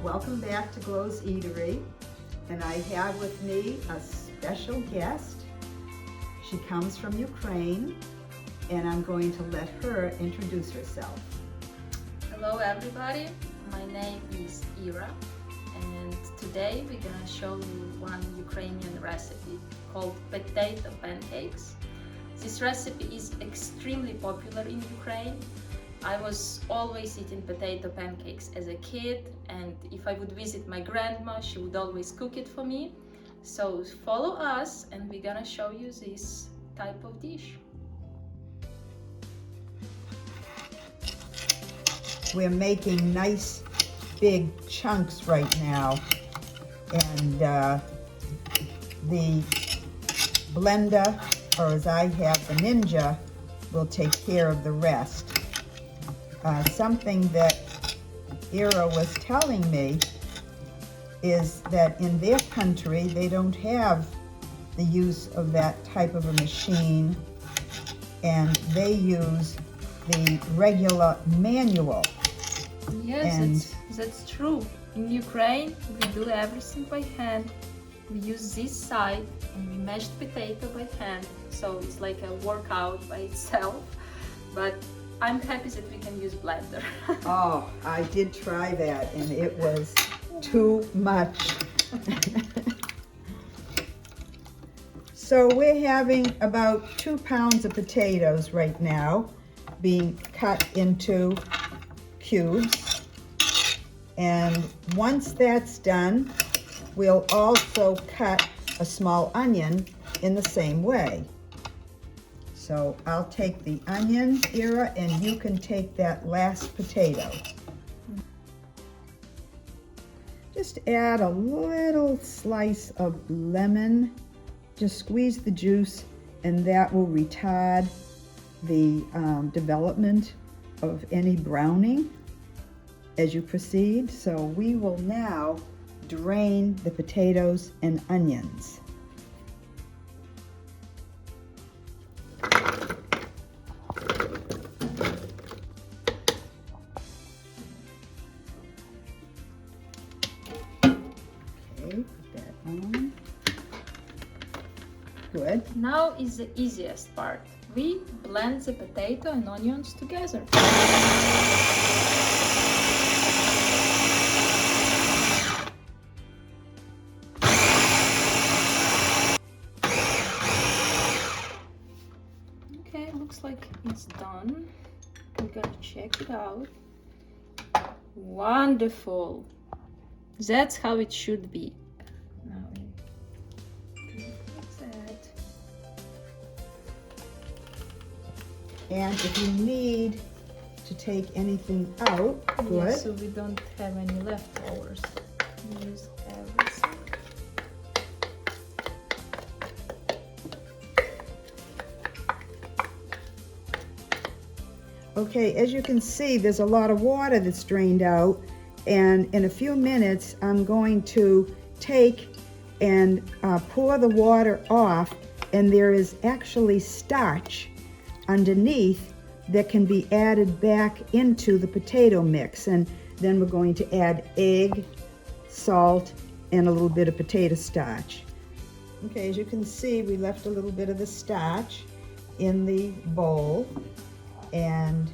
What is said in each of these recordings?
welcome back to Glow's Eatery, and I have with me a special guest. She comes from Ukraine, and I'm going to let her introduce herself. Hello everybody, my name is Ira, and today we're gonna show you one Ukrainian recipe called potato pancakes. This recipe is extremely popular in Ukraine. I was always eating potato pancakes as a kid, and if I would visit my grandma, she would always cook it for me. So follow us and we're gonna show you this type of dish. We're making nice big chunks right now, and the blender, or as I have the Ninja, will take care of the rest. Something that Ira was telling me is that in their country they don't have the use of that type of a machine, and they use the regular manual. Yes, that's true. In Ukraine, we do everything by hand. We use this side and we mash potato by hand. So it's like a workout by itself. But I'm happy that we can use blender. Oh, I did try that and it was too much. So we're having about 2 pounds of potatoes right now being cut into cubes, and once that's done, we'll also cut a small onion in the same way. So I'll take the onion, Ira, and you can take that last potato. Just add a little slice of lemon, just squeeze the juice, and that will retard the development of any browning as you proceed. So we will now drain the potatoes and onions. Okay, put that on. Good. Now is the easiest part. We blend the potato and onions together. Okay, looks like it's done. We're gonna check it out. Wonderful! That's how it should be. Now that. And if you need to take anything out, good. Yeah, so we don't have any leftovers. Use everything. Okay, as you can see, there's a lot of water that's drained out, and in a few minutes I'm going to take and pour the water off, and there is actually starch underneath that can be added back into the potato mix. And then we're going to add egg, salt, and a little bit of potato starch. Okay, as you can see, we left a little bit of the starch in the bowl. And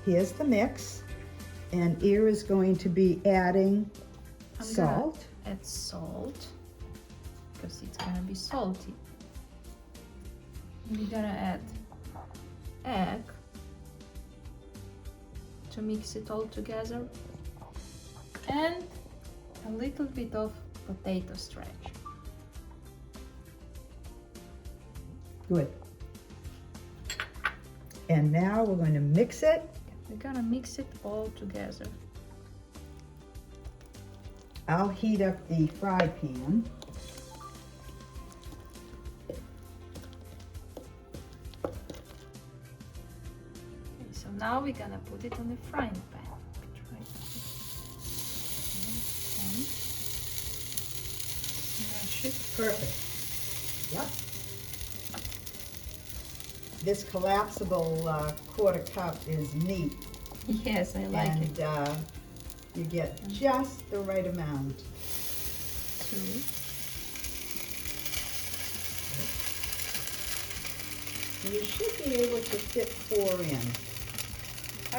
here's the mix, and Ira is going to be adding salt. Add salt because it's gonna be salty. We're gonna add egg to mix it all together, and a little bit of potato starch. Good. And now we're going to mix it. We're gonna mix it all together. I'll heat up the fry pan. Okay, so now we're gonna put it on the frying pan. Mash it. Perfect. Yep. This collapsible quarter cup is neat. Yes, I like it. You get just the right amount. 2. You should be able to fit 4 in.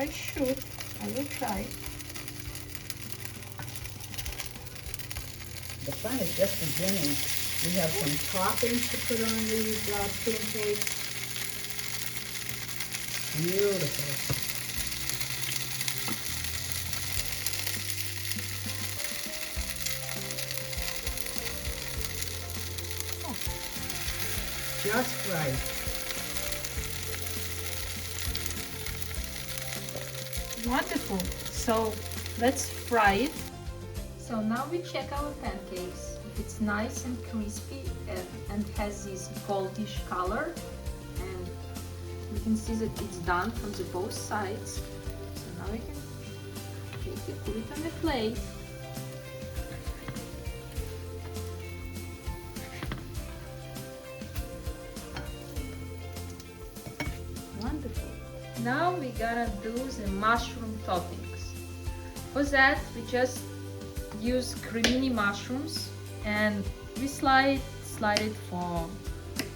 I should. I will try. The fun is just beginning. We have some toppings to put on these pancakes. Beautiful. Just right. Wonderful. So let's fry it. So now we check our pancakes. If it's nice and crispy and has this goldish color, and we can see that it's done from the both sides. So now we can take it, put it on the plate. Wonderful. Now we gotta do the mushroom toppings. For that, we just use cremini mushrooms and we slide it for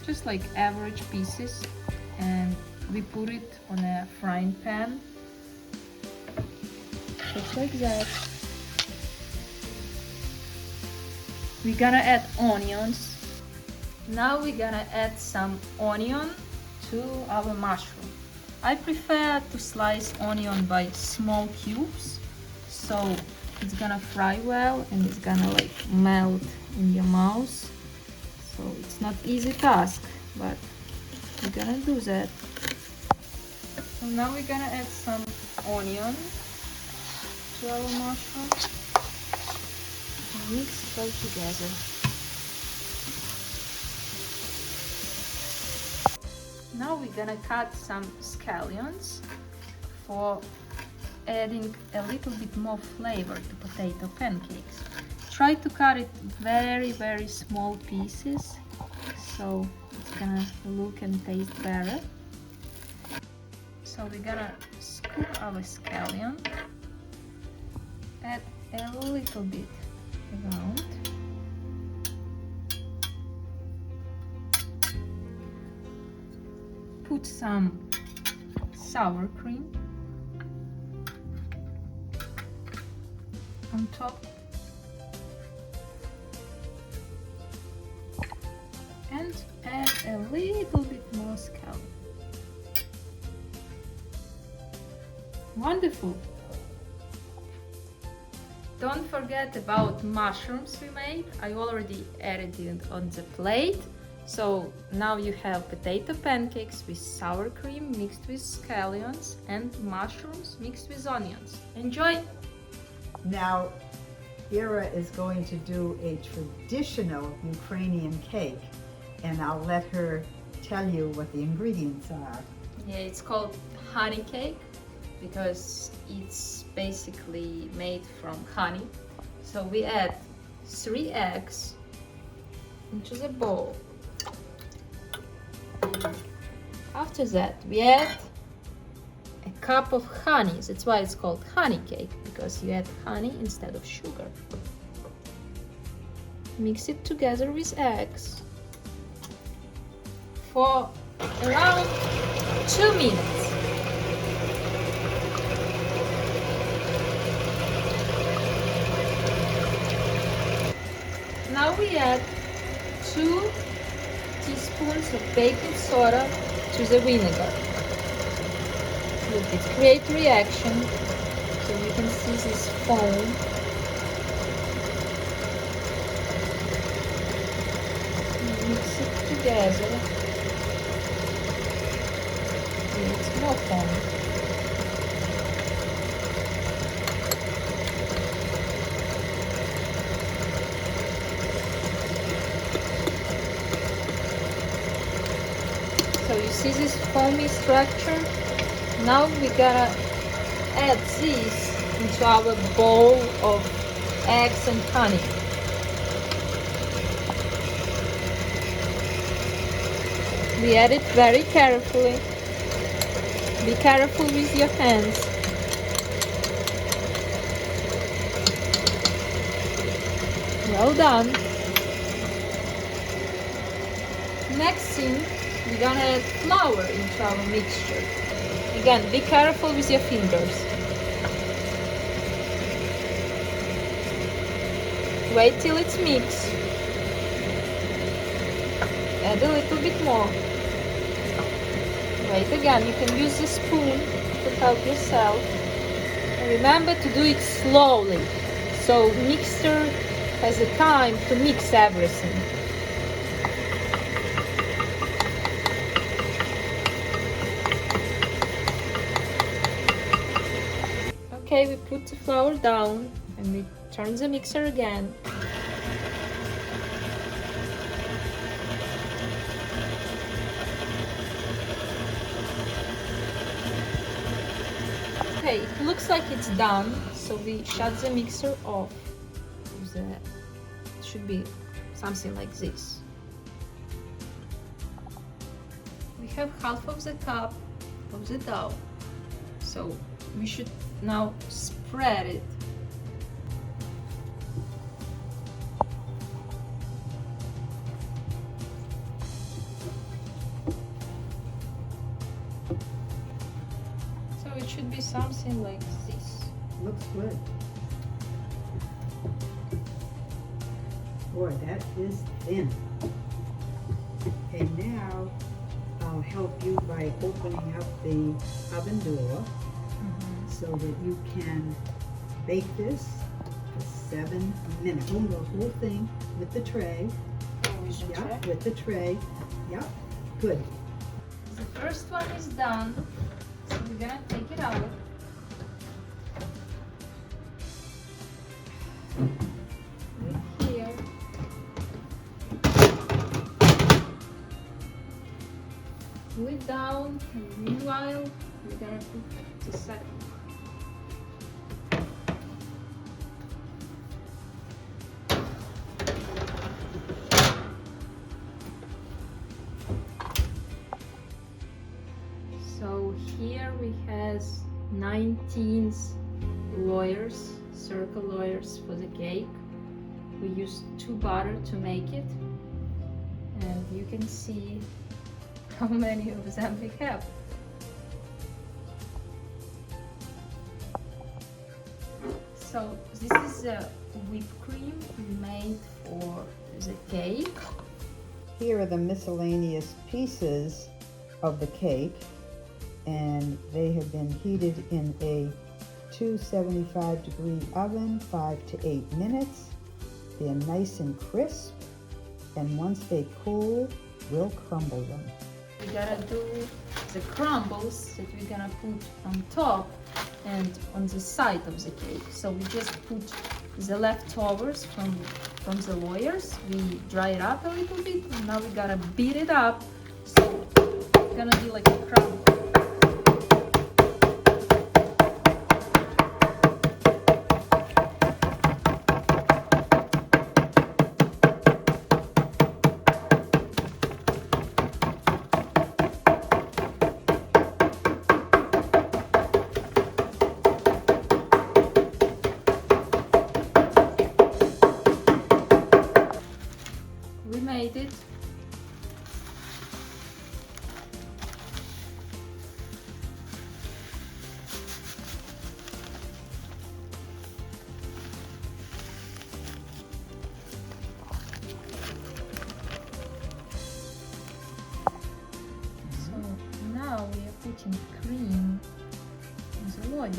just like average pieces, and we put it on a frying pan just like that. We're gonna add onions. Now we're gonna add some onion to our mushroom. I prefer to slice onion by small cubes, so it's gonna fry well and it's gonna like melt in your mouth. So it's not easy task, but we're gonna do that. So now we're gonna add some onion to our mushroom. Mix it all together. Now we're gonna cut some scallions for adding a little bit more flavor to potato pancakes. Try to cut it very small pieces, so it's gonna look and taste better. So we're gonna scoop our scallion, add a little bit around. Put some sour cream on top and add a little bit more scallion. Wonderful! Don't forget about mushrooms we made. I already added it on the plate. So now you have potato pancakes with sour cream mixed with scallions and mushrooms mixed with onions. Enjoy! Now, Ira is going to do a traditional Ukrainian cake, and I'll let her tell you what the ingredients are. Yeah, it's called honey cake because it's basically made from honey. So we add 3 eggs into the bowl. After that, we add a cup of honey. That's why it's called honey cake, because you add honey instead of sugar. Mix it together with eggs for around 2 minutes. Now we add 2 teaspoons of baking soda to the vinegar. Look, it creates reaction, so you can see this foam. Mix it together. It's more foam. So you see this foamy structure? Now we gotta add this into our bowl of eggs and honey. We add it very carefully. Be careful with your hands. Well done. Next thing, we're gonna add flour into our mixture. Again, be careful with your fingers. Wait till it's mixed. Add a little bit more. Wait again, you can use the spoon to help yourself. And remember to do it slowly, so mixer has a time to mix everything. Okay, we put the flour down and we turn the mixer again. Okay, it looks like it's done, so we shut the mixer off. It should be something like this. We have half of the cup of the dough, so we should now spread it. So it should be something like this. Looks good. Boy, that is thin. And now I'll help you by opening up the oven door so that you can bake this for 7 minutes. Hold the whole thing with the tray. With the tray. Yep, good. The first one is done, so we're gonna take it out. Right here. Pull it down, and meanwhile, we're gonna put the second one. So here we have 19 layers, circle layers for the cake. We used 2 butter to make it, and you can see how many of them we have. So this is the whipped cream we made for the cake. Here are the miscellaneous pieces of the cake, and they have been heated in a 275-degree oven 5 to 8 minutes. They're nice and crisp, and once they cool, we'll crumble them. We gotta do the crumbles that we're gonna put on top and on the side of the cake. So we just put the leftovers from the layers. We dry it up a little bit, and now we gotta beat it up. So it's gonna be like a crumble. We made it. So now we are putting cream in the oil.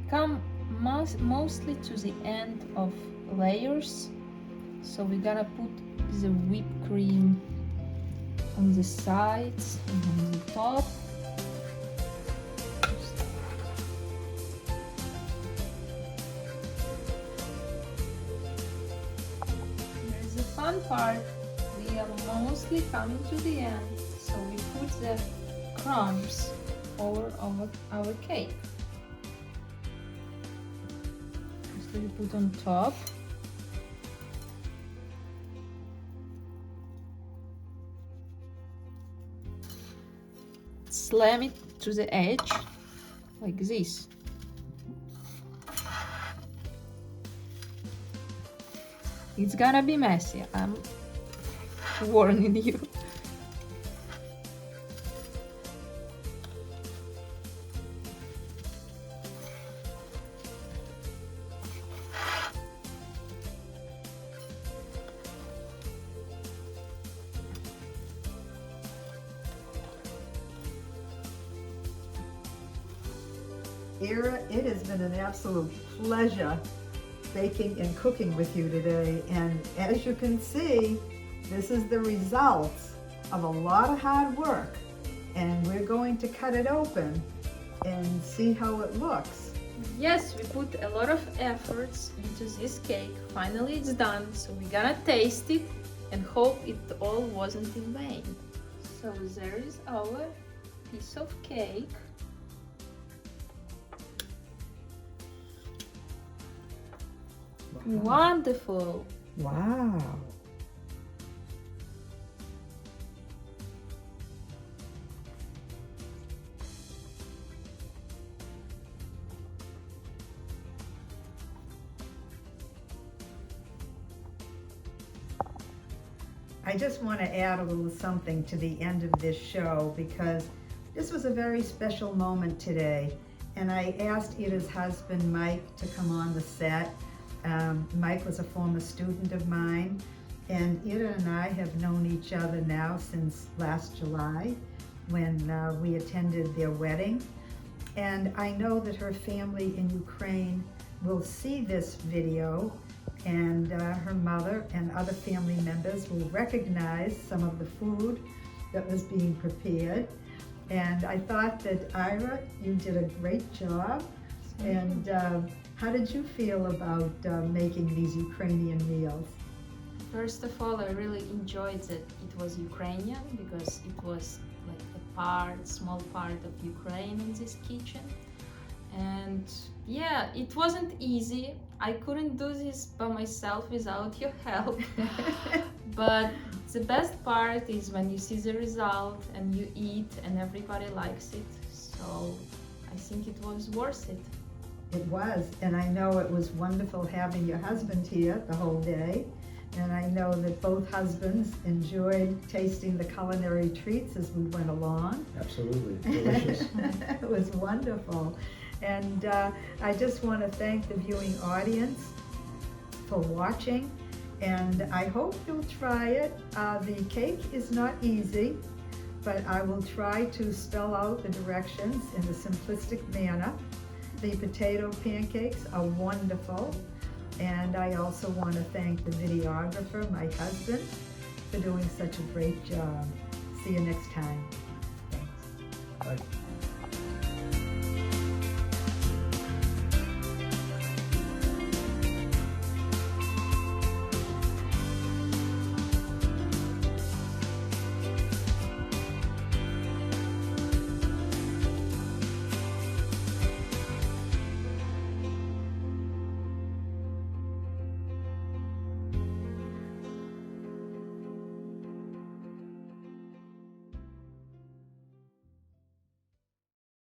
Come mostly to the end of layers, so we're gonna put the whipped cream on the sides and on the top. There's the fun part. We are mostly coming to the end, so we put the crumbs over our cake. So we put on top. Slam it to the edge like this. It's gonna be messy, I'm warning you. Ira, it has been an absolute pleasure baking and cooking with you today. And as you can see, this is the results of a lot of hard work. And we're going to cut it open and see how it looks. Yes, we put a lot of efforts into this cake. Finally it's done, so we're gonna taste it and hope it all wasn't in vain. So there is our piece of cake. Wonderful! Wow. I just want to add a little something to the end of this show because this was a very special moment today. And I asked Ida's husband, Mike, to come on the set. Mike was a former student of mine, and Ida and I have known each other now since last July when we attended their wedding. And I know that her family in Ukraine will see this video, and her mother and other family members will recognize some of the food that was being prepared. And I thought that Ira, you did a great job. And how did you feel about making these Ukrainian meals? First of all, I really enjoyed that it was Ukrainian because it was like a small part of Ukraine in this kitchen. And yeah, it wasn't easy. I couldn't do this by myself without your help. But the best part is when you see the result and you eat and everybody likes it. So I think it was worth it. It was, and I know it was wonderful having your husband here the whole day. And I know that both husbands enjoyed tasting the culinary treats as we went along. Absolutely, delicious. It was wonderful. And I just want to thank the viewing audience for watching. And I hope you'll try it. The cake is not easy, but I will try to spell out the directions in a simplistic manner. The potato pancakes are wonderful. And I also want to thank the videographer, my husband, for doing such a great job. See you next time. Thanks. Bye.